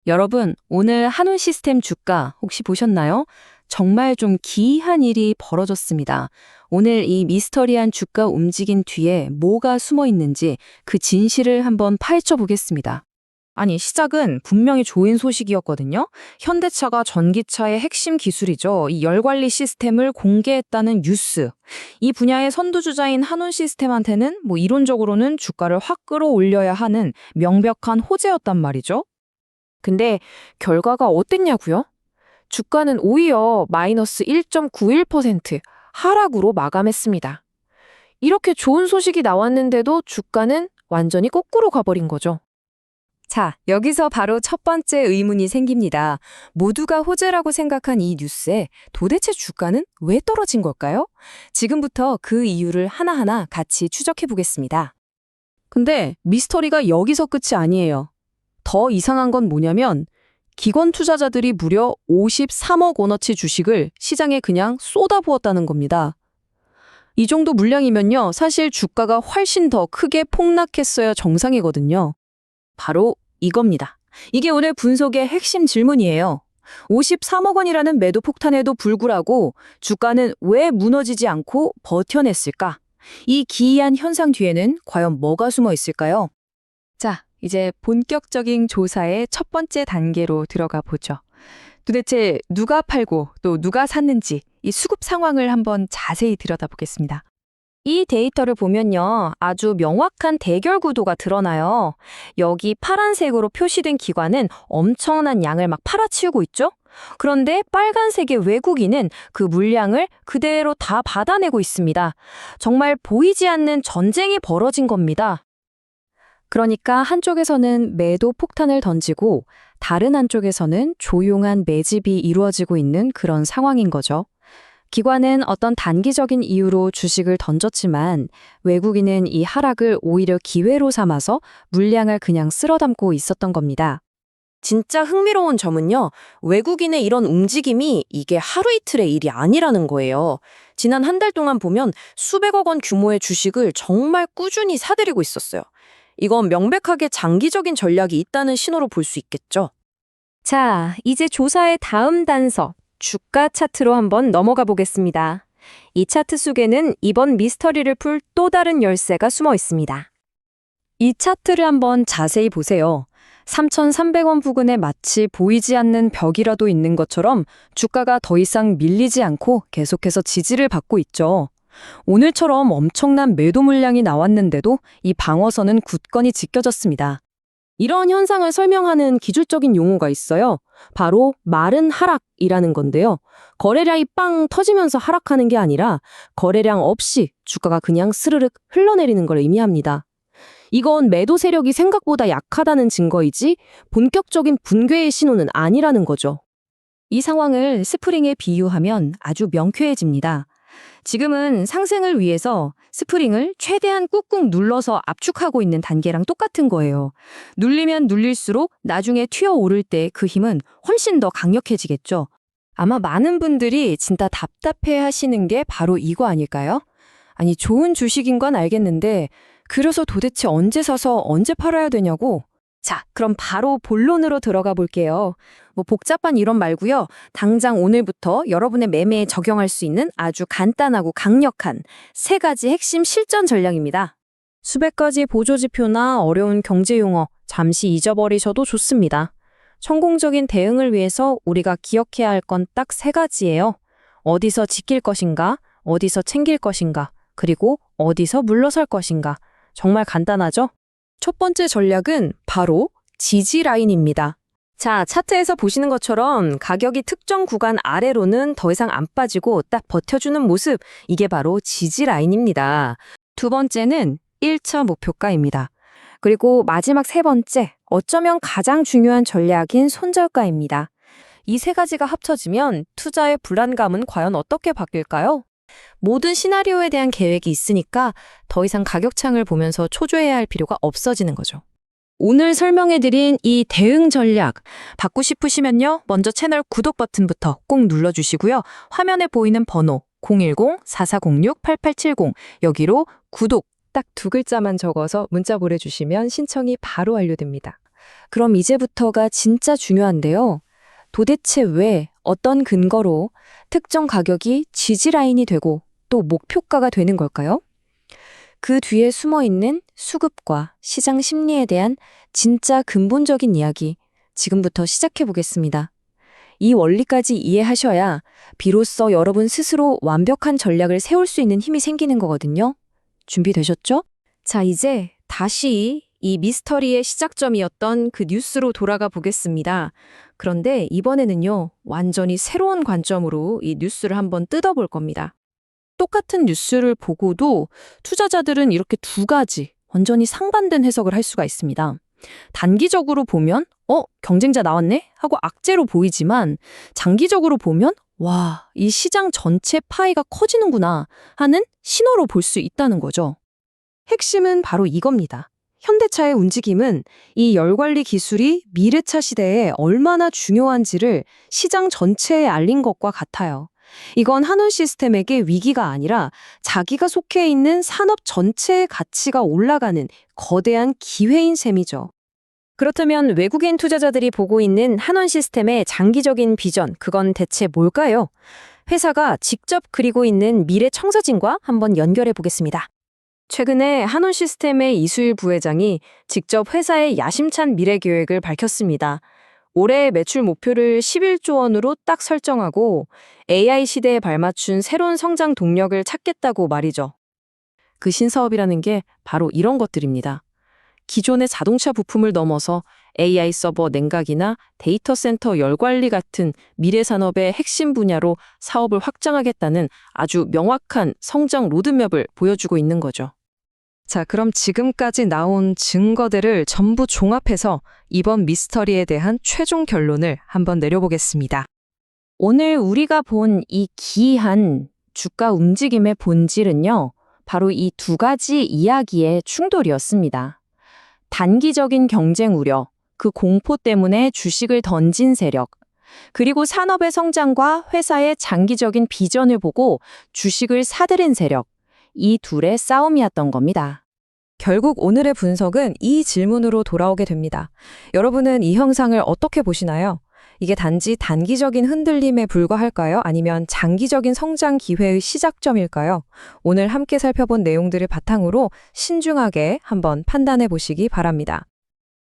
여러분, 오늘 한운 시스템 주가 혹시 보셨나요? 정말 좀 기이한 일이 벌어졌습니다. 오늘 이 미스터리한 주가 움직인 뒤에 뭐가 숨어 있는지 그 진실을 한번 파헤쳐 보겠습니다. 아니, 시작은 분명히 좋은 소식이었거든요. 현대차가 전기차의 핵심 기술이죠. 이 열관리 시스템을 공개했다는 뉴스. 이 분야의 선두주자인 한온 시스템한테는 이론적으로는 주가를 확 끌어올려야 하는 명백한 호재였단 말이죠. 근데 결과가 어땠냐고요? 주가는 오히려 마이너스 1.91% 하락으로 마감했습니다. 이렇게 좋은 소식이 나왔는데도 주가는 완전히 거꾸로 가버린 거죠. 자, 여기서 바로 첫 번째 의문이 생깁니다. 모두가 호재라고 생각한 이 뉴스에 도대체 주가는 왜 떨어진 걸까요? 지금부터 그 이유를 하나하나 같이 추적해 보겠습니다. 근데 미스터리가 여기서 끝이 아니에요. 더 이상한 건 뭐냐면 기관 투자자들이 무려 53억 원어치 주식을 시장에 그냥 쏟아부었다는 겁니다. 이 정도 물량이면요, 사실 주가가 훨씬 더 크게 폭락했어야 정상이거든요. 바로 이겁니다. 이게 오늘 분석의 핵심 질문이에요. 53억 원이라는 매도 폭탄에도 불구하고 주가는 왜 무너지지 않고 버텨냈을까? 이 기이한 현상 뒤에는 과연 뭐가 숨어 있을까요? 자, 이제 본격적인 조사의 첫 번째 단계로 들어가 보죠. 도대체 누가 팔고 또 누가 샀는지 이 수급 상황을 한번 자세히 들여다보겠습니다. 이 데이터를 보면요, 아주 명확한 대결 구도가 드러나요. 여기 파란색으로 표시된 기관은 엄청난 양을 막 팔아치우고 있죠? 그런데 빨간색의 외국인은 그 물량을 그대로 다 받아내고 있습니다. 정말 보이지 않는 전쟁이 벌어진 겁니다. 그러니까 한쪽에서는 매도 폭탄을 던지고 다른 한쪽에서는 조용한 매집이 이루어지고 있는 그런 상황인 거죠. 기관은 어떤 단기적인 이유로 주식을 던졌지만 외국인은 이 하락을 오히려 기회로 삼아서 물량을 그냥 쓸어담고 있었던 겁니다. 진짜 흥미로운 점은요, 외국인의 이런 움직임이 이게 하루 이틀의 일이 아니라는 거예요. 지난 한 달 동안 보면 수백억 원 규모의 주식을 정말 꾸준히 사들이고 있었어요. 이건 명백하게 장기적인 전략이 있다는 신호로 볼 수 있겠죠. 자, 이제 조사의 다음 단서, 주가 차트로 한번 넘어가 보겠습니다. 이 차트 속에는 이번 미스터리를 풀 또 다른 열쇠가 숨어 있습니다. 이 차트를 한번 자세히 보세요. 3,300원 부근에 마치 보이지 않는 벽이라도 있는 것처럼 주가가 더 이상 밀리지 않고 계속해서 지지를 받고 있죠. 오늘처럼 엄청난 매도 물량이 나왔는데도 이 방어선은 굳건히 지켜졌습니다. 이런 현상을 설명하는 기술적인 용어가 있어요. 바로 마른 하락이라는 건데요. 거래량이 빵 터지면서 하락하는 게 아니라 거래량 없이 주가가 그냥 스르륵 흘러내리는 걸 의미합니다. 이건 매도 세력이 생각보다 약하다는 증거이지 본격적인 붕괴의 신호는 아니라는 거죠. 이 상황을 스프링에 비유하면 아주 명쾌해집니다. 지금은 상승을 위해서 스프링을 최대한 꾹꾹 눌러서 압축하고 있는 단계랑 똑같은 거예요. 눌리면 눌릴수록 나중에 튀어오를 때 그 힘은 훨씬 더 강력해지겠죠. 아마 많은 분들이 진짜 답답해 하시는 게 바로 이거 아닐까요? 아니, 좋은 주식인 건 알겠는데 그래서 도대체 언제 사서 언제 팔아야 되냐고? 자, 그럼 바로 본론으로 들어가 볼게요. 복잡한 이론 말고요. 당장 오늘부터 여러분의 매매에 적용할 수 있는 아주 간단하고 강력한 3가지 핵심 실전 전략입니다. 수백 가지 보조지표나 어려운 경제 용어 잠시 잊어버리셔도 좋습니다. 성공적인 대응을 위해서 우리가 기억해야 할 건 딱 3가지예요. 어디서 지킬 것인가, 어디서 챙길 것인가, 그리고 어디서 물러설 것인가. 정말 간단하죠? 첫 번째 전략은 바로 지지 라인입니다. 자, 차트에서 보시는 것처럼 가격이 특정 구간 아래로는 더 이상 안 빠지고 딱 버텨주는 모습, 이게 바로 지지 라인입니다. 두 번째는 1차 목표가입니다. 그리고 마지막 3번째, 어쩌면 가장 중요한 전략인 손절가입니다. 이 3가지가 합쳐지면 투자의 불안감은 과연 어떻게 바뀔까요? 모든 시나리오에 대한 계획이 있으니까 더 이상 가격창을 보면서 초조해야 할 필요가 없어지는 거죠. 오늘 설명해드린 이 대응 전략 받고 싶으시면요, 먼저 채널 구독 버튼부터 꼭 눌러주시고요. 화면에 보이는 번호 010-4406-8870 여기로 구독 딱 2글자만 적어서 문자 보내주시면 신청이 바로 완료됩니다. 그럼 이제부터가 진짜 중요한데요. 도대체 왜, 어떤 근거로 특정 가격이 지지라인이 되고 또 목표가가 되는 걸까요? 그 뒤에 숨어 있는 수급과 시장 심리에 대한 진짜 근본적인 이야기, 지금부터 시작해 보겠습니다. 이 원리까지 이해하셔야 비로소 여러분 스스로 완벽한 전략을 세울 수 있는 힘이 생기는 거거든요. 준비되셨죠? 자, 이제 다시 이 미스터리의 시작점이었던 그 뉴스로 돌아가 보겠습니다. 그런데 이번에는요, 완전히 새로운 관점으로 이 뉴스를 한번 뜯어볼 겁니다. 똑같은 뉴스를 보고도 투자자들은 이렇게 두 가지 완전히 상반된 해석을 할 수가 있습니다. 단기적으로 보면 경쟁자 나왔네? 하고 악재로 보이지만 장기적으로 보면 와, 이 시장 전체 파이가 커지는구나 하는 신호로 볼 수 있다는 거죠. 핵심은 바로 이겁니다. 현대차의 움직임은 이 열관리 기술이 미래차 시대에 얼마나 중요한지를 시장 전체에 알린 것과 같아요. 이건 한운 시스템에게 위기가 아니라 자기가 속해 있는 산업 전체의 가치가 올라가는 거대한 기회인 셈이죠. 그렇다면 외국인 투자자들이 보고 있는 한원 시스템의 장기적인 비전, 그건 대체 뭘까요? 회사가 직접 그리고 있는 미래 청사진과 한번 연결해 보겠습니다. 최근에 한원 시스템의 이수일 부회장이 직접 회사의 야심찬 미래 계획을 밝혔습니다. 올해 매출 목표를 11조 원으로 딱 설정하고 AI 시대에 발맞춘 새로운 성장 동력을 찾겠다고 말이죠. 그 신사업이라는 게 바로 이런 것들입니다. 기존의 자동차 부품을 넘어서 AI 서버 냉각이나 데이터 센터 열관리 같은 미래 산업의 핵심 분야로 사업을 확장하겠다는 아주 명확한 성장 로드맵을 보여주고 있는 거죠. 자, 그럼 지금까지 나온 증거들을 전부 종합해서 이번 미스터리에 대한 최종 결론을 한번 내려보겠습니다. 오늘 우리가 본 이 기이한 주가 움직임의 본질은요, 바로 이 두 가지 이야기의 충돌이었습니다. 단기적인 경쟁 우려, 그 공포 때문에 주식을 던진 세력, 그리고 산업의 성장과 회사의 장기적인 비전을 보고 주식을 사들인 세력, 이 둘의 싸움이었던 겁니다. 결국 오늘의 분석은 이 질문으로 돌아오게 됩니다. 여러분은 이 형상을 어떻게 보시나요? 이게 단지 단기적인 흔들림에 불과할까요? 아니면 장기적인 성장 기회의 시작점일까요? 오늘 함께 살펴본 내용들을 바탕으로 신중하게 한번 판단해 보시기 바랍니다.